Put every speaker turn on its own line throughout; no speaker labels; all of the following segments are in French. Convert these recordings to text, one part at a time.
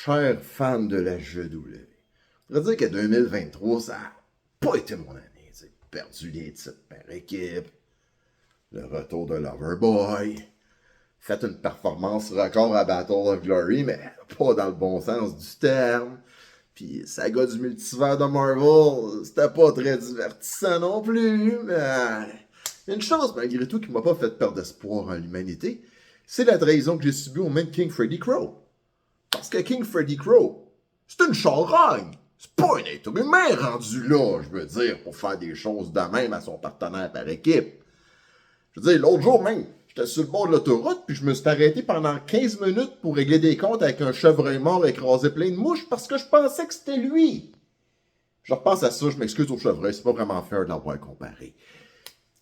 cher fan de la GW. Je voudrais dire que 2023, ça n'a pas été mon année. J'ai perdu les titres par équipe, le retour de Loverboy, fait une performance record à Battle of Glory, mais pas dans le bon sens du terme. Puis saga du multivers de Marvel, c'était pas très divertissant non plus, mais une chose malgré tout qui m'a pas fait perdre espoir en l'humanité, c'est la trahison que j'ai subie au main de King Freddy Crow. Parce que King Freddy Crow, c'est une charogne. C'est pas un être humain rendu là, je veux dire, pour faire des choses de même à son partenaire par équipe. Je veux dire, l'autre jour même, j'étais sur le bord de l'autoroute, puis je me suis arrêté pendant 15 minutes pour régler des comptes avec un chevreuil mort écrasé plein de mouches parce que je pensais que c'était lui. Je repense à ça, je m'excuse au chevreuil, c'est pas vraiment fair de l'avoir comparé.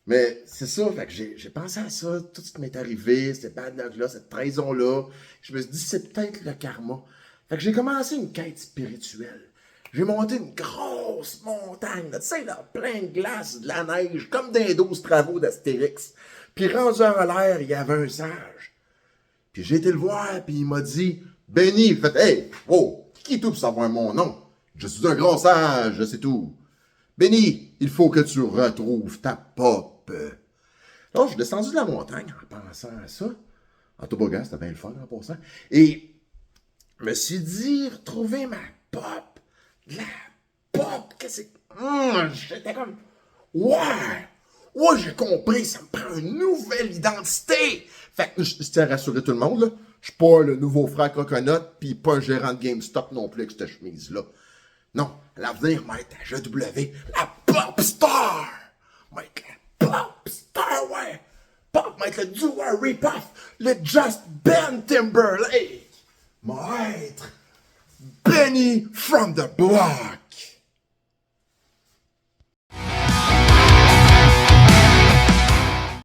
Mais c'est ça, fait que j'ai pensé à ça, tout ce qui m'est arrivé, cette bad luck-là, cette trahison-là. Je me suis dit, c'est peut-être le karma. Fait que j'ai commencé une quête spirituelle. J'ai monté une grosse montagne, tu sais, là, plein de glace, de la neige, comme dans les 12 travaux d'Astérix. Puis rendu en l'air, il y avait un sage. Puis j'ai été le voir, puis il m'a dit, Benny, fait, hey, wow, qui est tout pour savoir mon nom? Je suis un grand sage, c'est tout. Benny, il faut que tu retrouves ta pop. Alors, je suis descendu de la montagne en pensant à ça. En toboggan, c'était bien le fun en passant. Et je me suis dit, retrouver ma pop. De la pop, qu'est-ce que c'est? J'étais comme, ouais! Ouais, j'ai compris, ça me prend une nouvelle identité! Fait que je tiens à rassurer tout le monde, là. Je suis pas le nouveau frère Coconut, pis pas un gérant de GameStop non plus avec cette chemise-là. Non, à l'avenir, moi, être à GW, la pop star! Moi, être la pop star, ouais! Pop, moi, être le Dua Ripoff, le Just Ben Timberlake! Moi, être Benny from the block!